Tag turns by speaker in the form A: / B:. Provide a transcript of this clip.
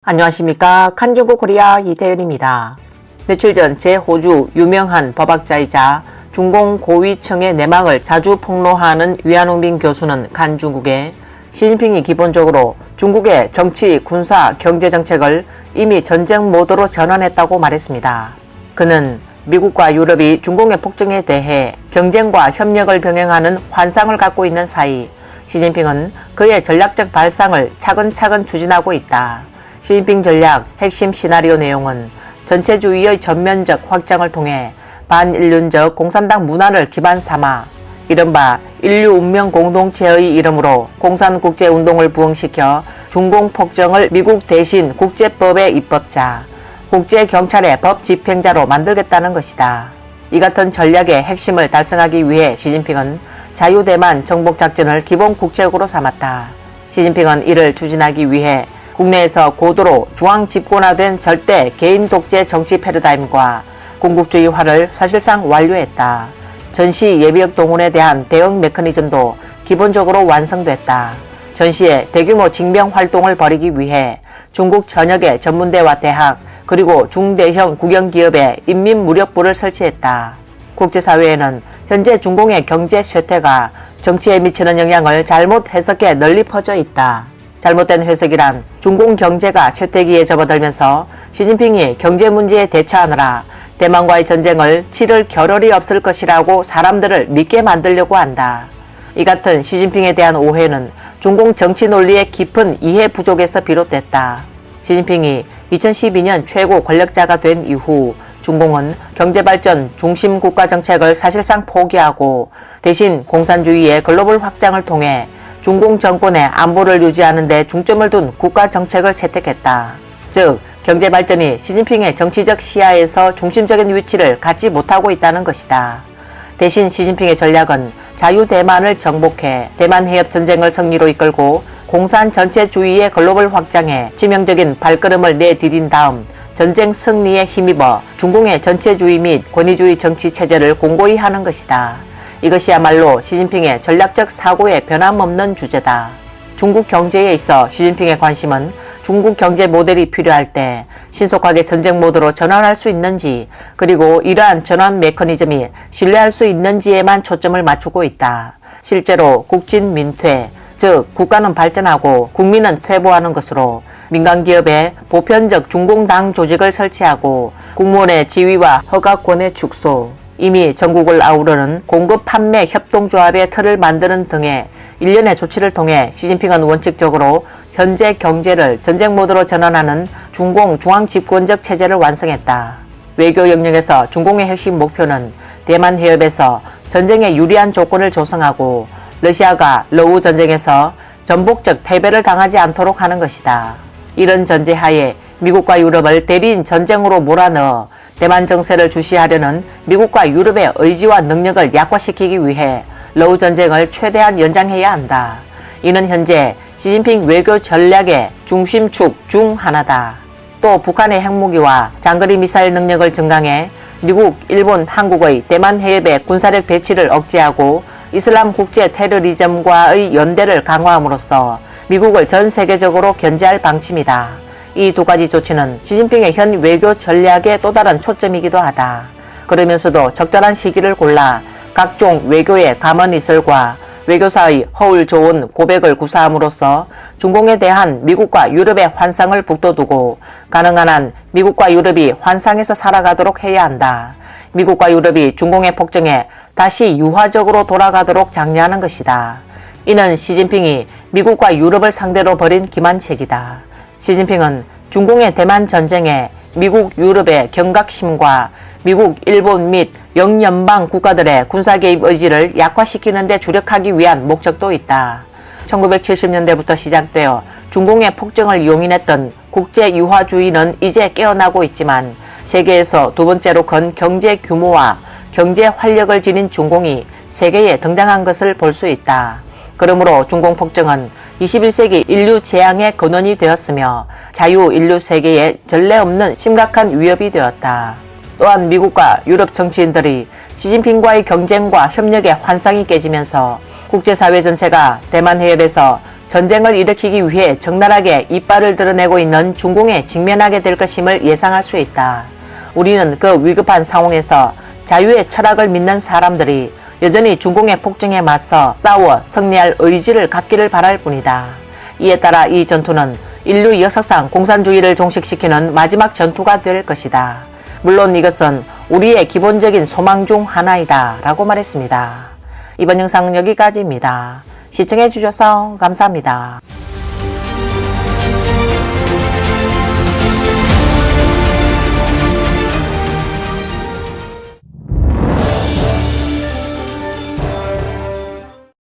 A: 안녕하십니까. 칸중국 코리아 이태현입니다. 며칠 전 제5주 유명한 법학자이자 중공 고위층의 내막을 자주 폭로하는 위안홍빈 교수는 칸중국에 시진핑이 기본적으로 중국의 정치, 군사, 경제 정책을 이미 전쟁 모드로 전환했다고 말했습니다. 그는 미국과 유럽이 중공의 폭정에 대해 경쟁과 협력을 병행하는 환상을 갖고 있는 사이 시진핑은 그의 전략적 발상을 차근차근 추진하고 있다. 시진핑 전략 핵심 시나리오 내용은 전체주의의 전면적 확장을 통해 반인륜적 공산당 문화를 기반 삼아 이른바 인류 운명 공동체의 이름으로 공산국제운동을 부흥시켜 중공 폭정을 미국 대신 국제법의 입법자, 국제경찰의 법 집행자로 만들겠다는 것이다. 이 같은 전략의 핵심을 달성하기 위해 시진핑은 자유대만 정복작전을 기본 국책으로 삼았다. 시진핑은 이를 추진하기 위해 국내에서 고도로 중앙 집권화된 절대 개인 독재 정치 패러다임과 군국주의화를 사실상 완료했다. 전시 예비역 동원에 대한 대응 메커니즘도 기본적으로 완성됐다. 전시에 대규모 징병 활동을 벌이기 위해 중국 전역의 전문대와 대학 그리고 중대형 국영기업에 인민무력부를 설치했다. 국제사회에는 현재 중공의 경제 쇠퇴가 정치에 미치는 영향을 잘못 해석해 널리 퍼져 있다. 잘못된 해석이란 중공 경제가 쇠퇴기에 접어들면서 시진핑이 경제 문제에 대처하느라 대만과의 전쟁을 치를 겨를이 없을 것이라고 사람들을 믿게 만들려고 한다. 이 같은 시진핑에 대한 오해는 중공 정치 논리의 깊은 이해 부족에서 비롯됐다. 시진핑이 2012년 최고 권력자가 된 이후 중공은 경제발전 중심 국가 정책을 사실상 포기하고 대신 공산주의의 글로벌 확장을 통해 중공 정권의 안보를 유지하는 데 중점을 둔 국가 정책을 채택했다. 즉, 경제발전이 시진핑의 정치적 시야에서 중심적인 위치를 갖지 못하고 있다는 것이다. 대신 시진핑의 전략은 자유대만을 정복해 대만해협전쟁을 승리로 이끌고 공산 전체주의의 글로벌 확장에 치명적인 발걸음을 내디딘 다음 전쟁 승리에 힘입어 중공의 전체주의 및 권위주의 정치체제를 공고히 하는 것이다. 이것이야말로 시진핑의 전략적 사고의 변함없는 주제다. 중국 경제에 있어 시진핑의 관심은 중국 경제 모델이 필요할 때 신속하게 전쟁 모드로 전환할 수 있는지 그리고 이러한 전환 메커니즘이 신뢰할 수 있는지에만 초점을 맞추고 있다. 실제로 국진민퇴, 즉 국가는 발전하고 국민은 퇴보하는 것으로 민간기업에 보편적 중공당 조직을 설치하고 국무원의 지위와 허가권의 축소, 이미 전국을 아우르는 공급 판매 협동조합의 틀을 만드는 등의 일련의 조치를 통해 시진핑은 원칙적으로 현재 경제를 전쟁 모드로 전환하는 중공 중앙집권적 체제를 완성했다. 외교 영역에서 중공의 핵심 목표는 대만 해협에서 전쟁에 유리한 조건을 조성하고 러시아가 러우 전쟁에서 전복적 패배를 당하지 않도록 하는 것이다. 이런 전제하에 미국과 유럽을 대리인 전쟁으로 몰아넣어 대만 정세를 주시하려는 미국과 유럽의 의지와 능력을 약화시키기 위해 러우 전쟁을 최대한 연장해야 한다. 이는 현재 시진핑 외교 전략의 중심축 중 하나다. 또 북한의 핵무기와 장거리 미사일 능력을 증강해 미국, 일본, 한국의 대만 해협의 군사력 배치를 억제하고 이슬람 국제 테러리즘과의 연대를 강화함으로써 미국을 전 세계적으로 견제할 방침이다. 이 두 가지 조치는 시진핑의 현 외교 전략의 또 다른 초점이기도 하다. 그러면서도 적절한 시기를 골라 각종 외교의 감언이설과 외교사의 허울 좋은 고백을 구사함으로써 중공에 대한 미국과 유럽의 환상을 북돋우고 가능한 한 미국과 유럽이 환상에서 살아가도록 해야 한다. 미국과 유럽이 중공의 폭정에 다시 유화적으로 돌아가도록 장려하는 것이다. 이는 시진핑이 미국과 유럽을 상대로 벌인 기만책이다. 시진핑은 중공의 대만 전쟁에 미국, 유럽의 경각심과 미국, 일본 및 영연방 국가들의 군사개입 의지를 약화시키는 데 주력하기 위한 목적도 있다. 1970년대부터 시작되어 중공의 폭정을 용인했던 국제유화주의는 이제 깨어나고 있지만 세계에서 두 번째로 큰 경제 규모와 경제 활력을 지닌 중공이 세계에 등장한 것을 볼 수 있다. 그러므로 중공 폭정은 21세기 인류 재앙의 근원이 되었으며 자유인류 세계에 전례 없는 심각한 위협이 되었다. 또한 미국과 유럽 정치인들이 시진핑과의 경쟁과 협력의 환상이 깨지면서 국제사회 전체가 대만 해협에서 전쟁을 일으키기 위해 적나라하게 이빨을 드러내고 있는 중공에 직면하게 될 것임을 예상할 수 있다. 우리는 그 위급한 상황에서 자유의 철학을 믿는 사람들이 여전히 중공의 폭정에 맞서 싸워 승리할 의지를 갖기를 바랄 뿐이다. 이에 따라 이 전투는 인류 역사상 공산주의를 종식시키는 마지막 전투가 될 것이다. 물론 이것은 우리의 기본적인 소망 중 하나이다 라고 말했습니다. 이번 영상은 여기까지입니다. 시청해주셔서 감사합니다.